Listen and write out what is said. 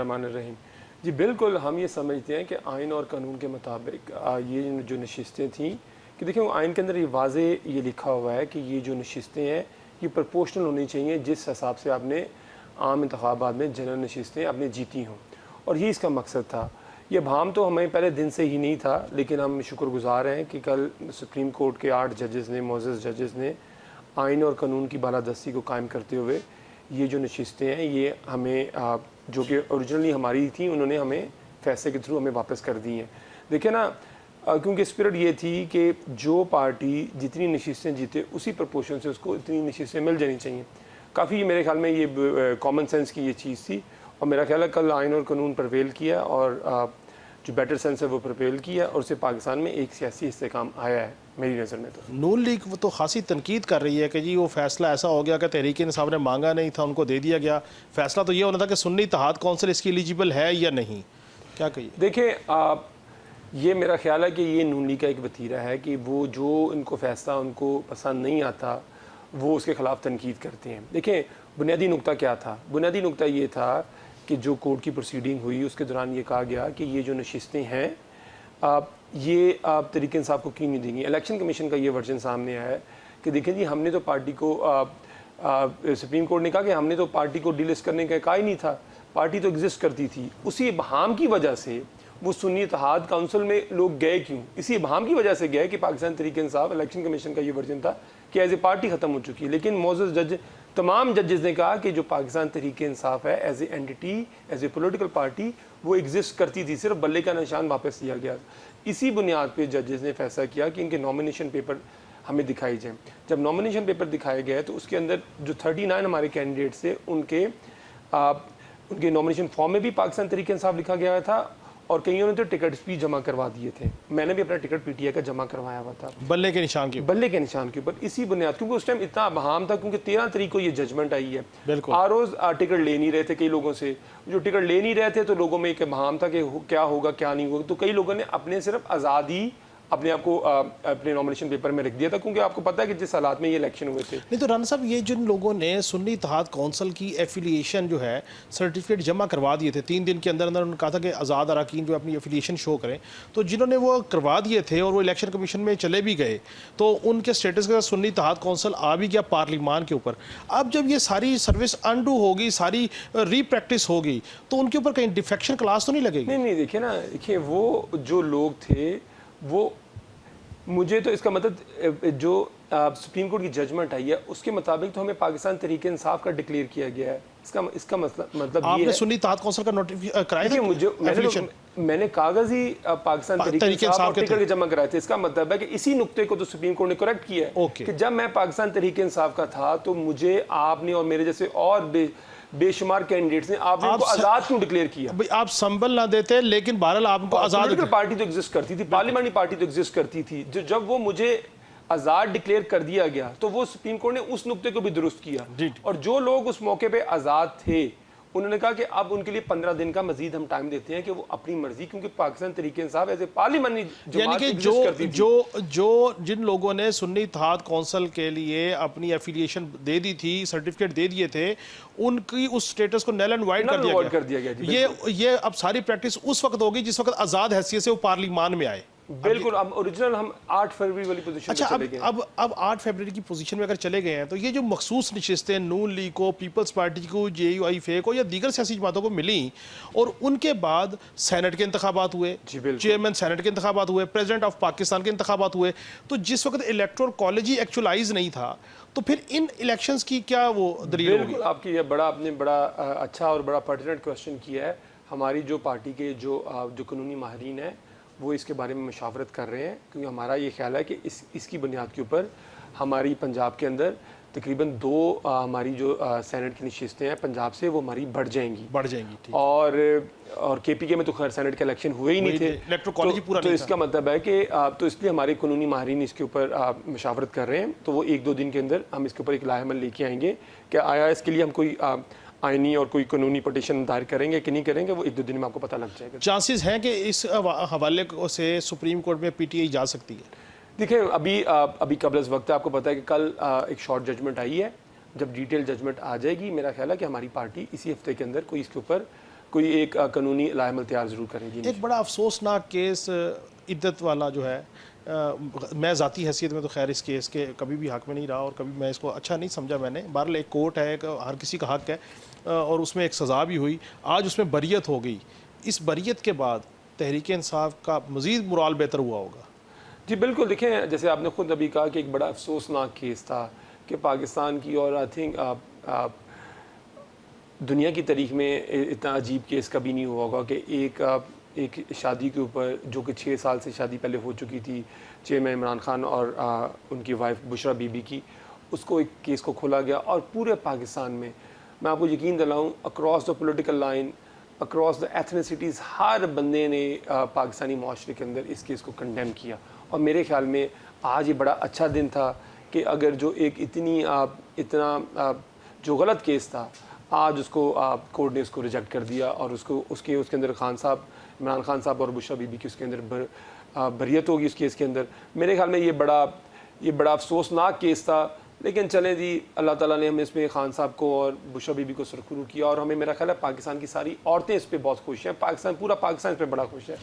बिस्मिल्लाहिर्रहमानिर्रहीम। जी बिल्कुल, हम ये समझते हैं कि आइन और कानून के मुताबिक ये जो नशिस्तें थीं कि देखिए वो आइन के अंदर ये वाज़े ये लिखा हुआ है कि ये जो नशिस्तें हैं ये प्रोपोर्शनल होनी चाहिए जिस हिसाब से आपने आम इंतखाबात में जनरल नशिस्तें आपने जीती हों, और ये इसका मकसद था। ये भाम तो हमें पहले दिन से ही नहीं था, लेकिन हम शुक्रगुजार हैं कि कल सुप्रीम कोर्ट के 8 जजेस ने, मोअज़्ज़ज़ जजेस ने आइन और कानून की बालादस्ती को कायम करते हुए ये जो नशिस्तें हैं ये हमें जो कि ओरिजिनली हमारी थी, उन्होंने हमें फैसले के थ्रू हमें वापस कर दी हैं। देखिए ना, क्योंकि स्पिरिट ये थी कि जो पार्टी जितनी नशिस्तें जीते उसी प्रपोर्शन से उसको इतनी नशिस्तें मिल जानी चाहिए। काफ़ी मेरे ख्याल में ये कॉमन सेंस की ये चीज़ थी, और मेरा ख्याल है कल आइन और कानून प्रवेल किया और जो बेटर सेंस है वो प्रवेल किया, और उससे पाकिस्तान में एक सियासी इस्तेकाम आया है मेरी नज़र में। तो नून लीग तो खासी तनकीद कर रही है कि जी वो फैसला ऐसा हो गया कि तहरीक इंसाफ ने मांगा नहीं था, उनको दे दिया गया। फैसला तो ये होना था कि सुन्नी इत्तेहाद कौंसिल इसकी एलिजिबल है या नहीं, क्या कहिए? देखिए, ये मेरा ख्याल है कि ये नून लीग का एक वतीरा है कि वो जो इनको फैसला उनको पसंद नहीं आता वो उसके ख़िलाफ़ तनकीद करते हैं। देखें, बुनियादी नुक्ता क्या था? बुनियादी नुक्ता ये था कि जो कोर्ट की प्रोसीडिंग हुई उसके दौरान ये कहा गया कि ये जो नशिस्तें हैं ये आप तहरीक इंसाफ को क्यों नहीं देंगी। इलेक्शन कमीशन का ये वर्जन सामने आया है कि देखें जी, हमने तो पार्टी को सुप्रीम कोर्ट ने कहा कि हमने तो पार्टी को डिलिस्ट करने का कहा ही नहीं था, पार्टी तो एग्जिस्ट करती थी। उसी इबहाम की वजह से वो सुन्नी इत्तेहाद काउंसिल में लोग गए क्यों? इसी इबहाम की वजह से गए कि पाकिस्तान तहरीक इंसाफ, इलेक्शन कमीशन का ये वर्जन था कि एज ए पार्टी ख़त्म हो चुकी है। लेकिन मोअज़्ज़ज़ जज, तमाम जजेस ने कहा कि जो पाकिस्तान तहरीक इंसाफ है as a entity, as a political party, वो एग्जिस्ट करती थी, सिर्फ बल्ले का निशान वापस दिया गया। इसी बुनियाद पे जजेस ने फैसला किया कि इनके नॉमिनेशन पेपर हमें दिखाई जाए। जब नॉमिनेशन पेपर दिखाए गए तो उसके अंदर जो 39 हमारे कैंडिडेट्स थे उनके नॉमिनेशन फॉर्म में भी पाकिस्तान तहरीक इंसाफ लिखा गया था, और कईयों ने तो टिकट्स भी जमा करवा दिए थे। मैंने भी अपना टिकट पीटीआई का जमा करवाया हुआ था बल्ले के निशान के ऊपर। इसी बुनियाद, क्योंकि उस टाइम इतना बहाम था, क्योंकि 13 तारीख को ये जजमेंट आई है। बिल्कुल। रोज टिकट ले नहीं रहे थे कई लोगों से, जो टिकट ले नहीं रहे थे तो लोगों में एक बहाम था कि क्या होगा क्या नहीं होगा। तो कई लोगों ने अपने सिर्फ आज़ादी अपने आप को अपने नॉमिनेशन पेपर में रख दिया था, क्योंकि आपको पता है कि जिस हालात में ये इलेक्शन हुए थे। नहीं तो राना साहब, ये जिन लोगों ने सुन्नी इत्तेहाद कौंसिल की एफिलिएशन जो है सर्टिफिकेट जमा करवा दिए थे 3 दिन के अंदर अंदर, उन्होंने कहा था कि आज़ाद अरकान जो अपनी एफिलिएशन शो करें, तो जिन्होंने वो करवा दिए थे और वो इलेक्शन कमीशन में चले भी गए तो उनके स्टेटस के साथ सुन्नी इत्तेहाद कौंसिल आ भी गया पार्लिमान के ऊपर। अब जब ये सारी सर्विस अनडू होगी, सारी रीप्रैक्टिस होगी, तो उनके ऊपर कहीं डिफेक्शन क्लास तो नहीं लगेगी? नहीं, देखिए ना, देखिए वो जो लोग थे वो, मुझे तो इसका मतलब जो सुप्रीम कोर्ट की जजमेंट आई है उसके मुताबिक तो हमें पाकिस्तान तहरीक इंसाफ का डिक्लेयर किया गया है। इसका मतलब ये है, सुन्नी इत्तेहाद कौंसिल का नोटिफिकेशन कराया था? मैंने कागज ही पाकिस्तान तहरीक इंसाफ के टिकट जमा कराए थे। इसका मतलब है कि इसी नुक्ते को तो सुप्रीम कोर्ट ने करेक्ट किया है कि जब मैं पाकिस्तान तहरीक इंसाफ का था तो मुझे, आपने और मेरे जैसे और बेशुमार कैंडिडेट्स ने आपने उनको आजाद क्यों डिक्लेयर किया? भाई आप संबल ना देते, लेकिन बहरहाल आपको आजाद पार्टी तो एग्जिस्ट करती थी, पार्लियामेंटी पार्टी तो एग्जिस्ट करती थी। जब वो मुझे आजाद डिक्लेयर कर दिया गया तो वो सुप्रीम कोर्ट ने उस नुक्ते को भी दुरुस्त किया, और जो लोग उस मौके पे आजाद थे उन्होंने कहा कि अब उनके लिए 15 दिन का मजीद हम टाइम देते हैं कि वो अपनी मर्जी, क्योंकि पाकिस्तान तहरीक इंसाफ ऐसे पार्लियामेंट्री यानी कि जो जिन लोगों ने सुन्नी इत्तेहाद कौंसिल के लिए अपनी एफिलिएशन दे दी थी, सर्टिफिकेट दे दिए थे, उनकी उस स्टेटस को नल एंड वाइड कर दिया गया। ये अब सारी प्रैक्टिस उस वक्त होगी जिस वक्त आजाद हैसियत से वो पार्लिमान में आए। बिल्कुल, अब ओरिजिनल हम 8 फरवरी वाली पोजीशन अच्छा, पे चले गए। अब 8 फरवरी की पोजीशन में अगर चले गए हैं तो ये जो मखसूस नशिस्तें नून लीग को, पीपल्स पार्टी को, JUIF को या दीगर सियासी जमातों को मिली, और उनके बाद सेनेट के इंतखाबात हुए, चेयरमैन सेनेट के इंतखाबात हुए, प्रेसिडेंट ऑफ पाकिस्तान के इंतखाबात हुए, तो जिस वक्त इलेक्टोरल कॉलेज ही एक्चुअलाइज नहीं था, तो फिर इन इलेक्शंस की क्या वो दलील होगी? आपकी ये आपने बड़ा अच्छा और बड़ा पर्टिनेंट क्वेश्चन किया है। हमारी जो पार्टी के जो कानूनी माहिरीन है वो इसके बारे में मशावरत कर रहे हैं, क्योंकि हमारा ये ख्याल है कि इसकी बुनियाद के ऊपर हमारी पंजाब के अंदर तकरीबन 2 हमारी जो सेनेट की नशिस्तें हैं पंजाब से वो हमारी बढ़ जाएंगी। और KPK में तो खैर सेनेट के इलेक्शन हुए ही नहीं थे, तो इसका मतलब है कि तो इसलिए हमारे कानूनी माहिरीन इसके ऊपर मशावरत कर रहे हैं। तो वो 1-2 दिन के अंदर हम इसके ऊपर एक लाहेमल लेके आएंगे कि आया इसके लिए हम कोई आईनी और कोई कानूनी पटिशन दायर करेंगे कि नहीं करेंगे, वो 1-2 दिन में आपको पता लग जाएगा। चांसेस हैं कि इस हवाले से सुप्रीम कोर्ट में PTI जा सकती है? देखिए, अभी कबल वक्त है, आपको पता है कि कल एक शॉर्ट जजमेंट आई है। जब डिटेल जजमेंट आ जाएगी, मेरा ख्याल है कि हमारी पार्टी इसी हफ्ते के अंदर कोई इसके ऊपर कोई एक कानूनी लाइमल तैयार ज़रूर करेंगी। एक बड़ा अफसोसनाक केस इद्दत वाला जो है, मैं ज़ाती हैसियत में तो खैर इस केस के कभी भी हक़ में नहीं रहा और कभी मैं इसको अच्छा नहीं समझा मैंने। बहरहाल एक कोर्ट है, एक हर किसी का हक़ है, और उसमें एक सज़ा भी हुई, आज उसमें बरियत हो गई। इस बरियत के बाद तहरीक इंसाफ का मज़ीद मोराल बेहतर हुआ होगा। जी बिल्कुल, देखें जैसे आपने ख़ुद अभी कहा कि एक बड़ा अफसोसनाक केस था कि पाकिस्तान की, और आई थिंक दुनिया की तारीख में इतना अजीब केस कभी नहीं हुआ होगा कि एक शादी के ऊपर, जो कि 6 साल से शादी पहले हो चुकी थी चेयरमैन इमरान खान और उनकी वाइफ बुशरा बीबी की, उसको एक केस को खोला गया और पूरे पाकिस्तान में, मैं आपको यकीन दिलाऊं, across the political line, across the ethnicities, हर बंदे ने पाकिस्तानी माशरे के अंदर इस केस को कंडेम किया। और मेरे ख्याल में आज ये बड़ा अच्छा दिन था कि अगर जो एक इतना जो गलत केस था, आज उसको कोर्ट ने उसको रिजेक्ट कर दिया और उसके अंदर खान साहब, इमरान खान साहब और बुशरा बीबी की उसके अंदर बरियत होगी उस केस के अंदर। मेरे ख्याल में ये बड़ा अफसोसनाक केस था, लेकिन चलें जी, अल्लाह ताला ने हमें इसमें खान साहब को और बुशरा बीबी को सुरखरू किया, और हमें, मेरा ख्याल है पाकिस्तान की सारी औरतें इस पर बहुत खुश हैं, पूरा पाकिस्तान इस पर बड़ा खुश है